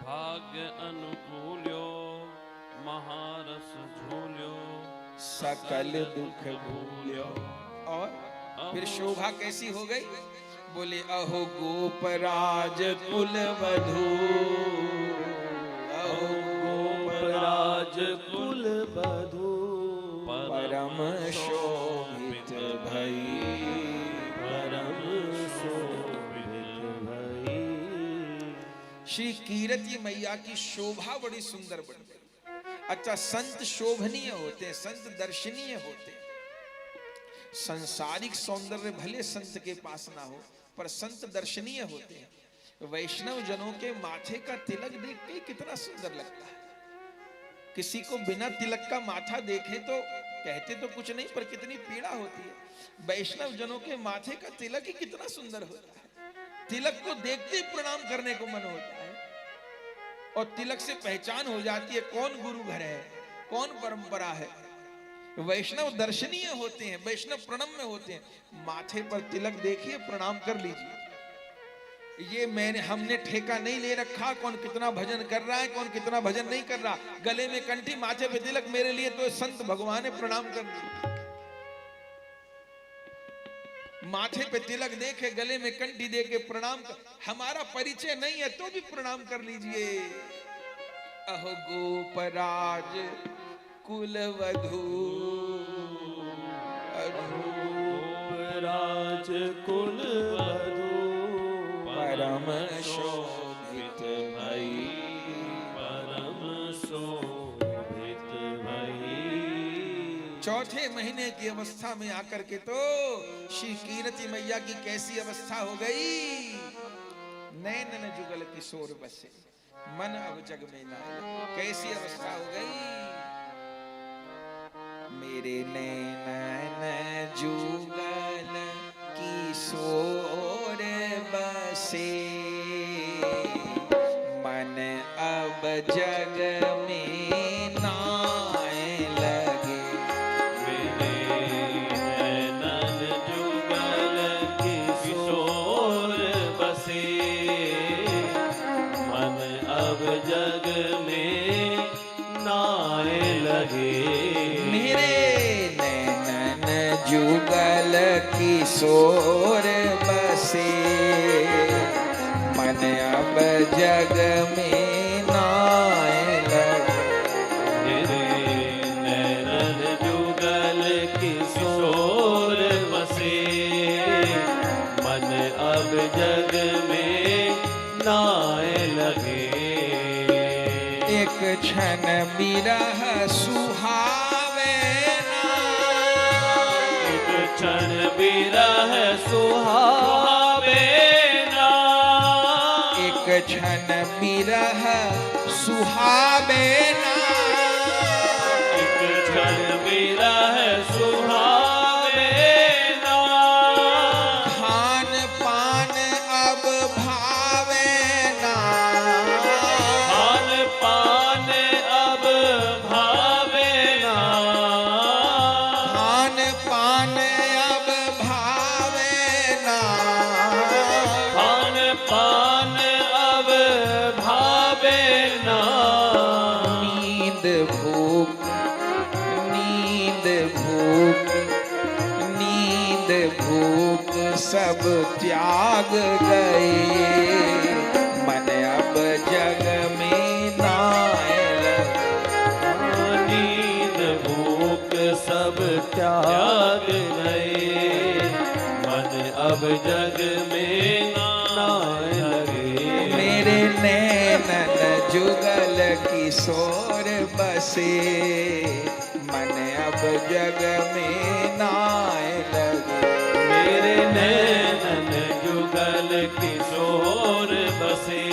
भाग्य अनुकूल्यो, महारस झूल्यो, सकल दुख भूल्यो। और फिर शोभा कैसी हो गई? बोले अहो गोपराज कुल वधू, अहो गोपराज कुल वधू, परम शोभित भई, परम शोभित भई। श्री कीरति मैया की शोभा बड़ी सुंदर बन गई। अच्छा, संत शोभनीय होते, संत दर्शनीय होते। सांसारिक सौंदर्य भले संत के पास ना हो, पर संत दर्शनीय होते हैं। वैष्णव जनों के माथे का तिलक देख के कितना सुंदर लगता है। किसी को बिना तिलक का माथा देखे तो कहते तो कुछ नहीं, पर कितनी पीड़ा होती है। वैष्णव जनों के माथे का तिलक ही कितना सुंदर होता है। तिलक को देखते ही प्रणाम करने को मन होता है, और तिलक से पहचान हो जाती है कौन गुरु घर है, कौन परंपरा है। वैष्णव दर्शनीय होते हैं, वैष्णव प्रणम्य होते हैं। माथे पर तिलक देखिए, प्रणाम कर लीजिए। ये हमने ठेका नहीं ले रखा कौन कितना भजन कर रहा है, कौन कितना भजन नहीं कर रहा। गले में कंठी, माथे पे तिलक, मेरे लिए तो संत भगवान है, प्रणाम कर लीजिए। माथे पे तिलक देखे, गले में कंठी देके प्रणाम कर। हमारा परिचय नहीं है तो भी प्रणाम कर लीजिए। अहो गोपराज कुलवधू, राज कुलवधू परम शोभित भई, परम शोभित भई। चौथे महीने की अवस्था में आकर के तो श्री कीरति मैया की कैसी अवस्था हो गई। नैनन जुगल किशोर बसे, मन अब जग में ना आए। कैसी अवस्था हो गई। मेरे नैनन जुगल किशोर बसे, मन अब जग में ना लगे। मेरे नैनन जुगल किशोर बसे, मन अब जग में नाए लगे। मेरे नैनन जुगल किशोर बसे, मन अब जग में नाए लगे। मेरे नैनन जुगल किशोर बसे, मन अब जग में नाए लगे। एक क्षण बिरह सुहावे ना, एक क्षण बिरह सुहावे ना, एक क्षण बिरह सुहावे ना। एक क्षण बिरह सुहावे ना, खान पान अब भावे ना, खान पान अब भावे ना, खान पान अब भावे ना। खान पान अब भावे ना। नींद भूख, नींद भूख, नींद भूख सब त्याग गए। मन अब जग में नाए लगे। नींद भूख सब त्याग गए, मन अब जग में नाए लगे। मेरे नैनन जुगल किशोर बसे, मन अब जग में नाए लगे। मेरे नैनन जुगल किशोर बसे,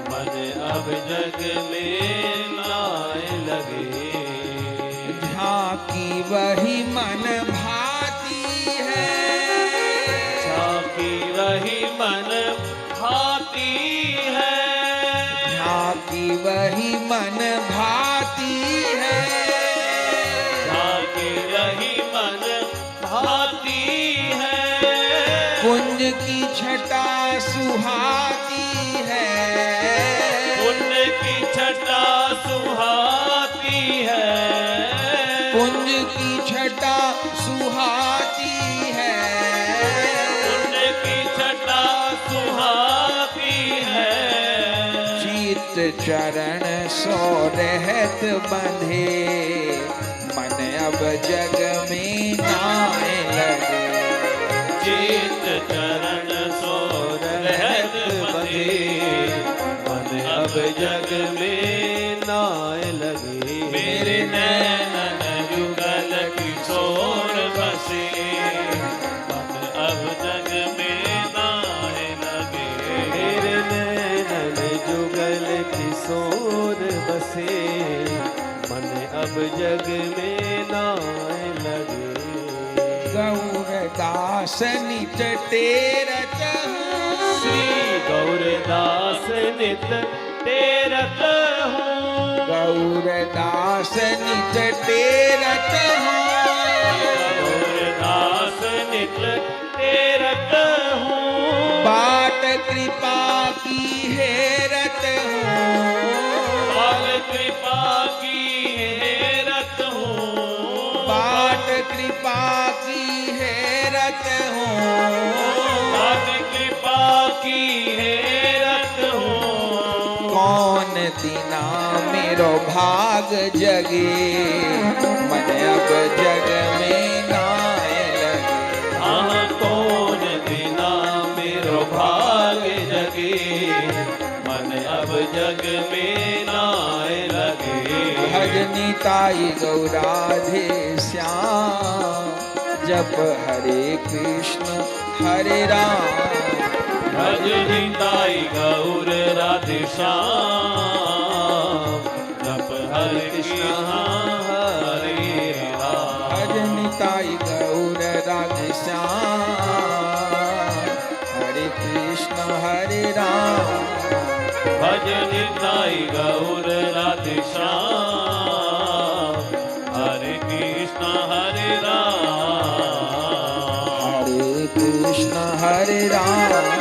मन अब जग में नाए लगे। झांकी वही मन भाती है, झांकी वही मन भाती है, झांकी वही मन भाती है। झांकी वही मन भाती है। कुंज की छटा सुहाती है, पुण्य की छटा सुहाती है, कुंज की छटा सुहाती है। पुण्य की छटा सुहाती है। चित चरण सो रहत बंधे, मन अब जग में नाए लगे। चित चरण सो रहत बंधे, मन अब जग में नाए लगे। मेरे नैनन जुगल किशोर बसे, मन अब जग में नाए लगे। जग में नाय लगे। गौरदास नित टेरत हूँ, श्री गौरदास नित टेरत हूँ। गौरदास नित टेरत हूँ, गौरदास नित टेरत हूँ। बाट कृपा की हेरत हूँ, बाल कृपा की हेरत हूँ। बाट कृपा की हेरत हूँ, बाल कृपा की हेरत हूँ। कौन दिना मेरो भाग जगे, मन अब जग में नाय लगे। हाँ कौन बिना मेरो भाग जगे, मन अब जग में नाय लगे। भजनी ताई गौराधे श्याम, जप हरे कृष्ण हरे राम। भजनी ताई गौर राधे श्याम, जप हरे कृष्ण हरे राम। भजनी ताई गौर राधे श्याम, हरे कृष्ण हरे राम। भजनी ताई गौर राधे श्याम, हरे कृष्ण हरे राम। हरे कृष्ण हरे राम।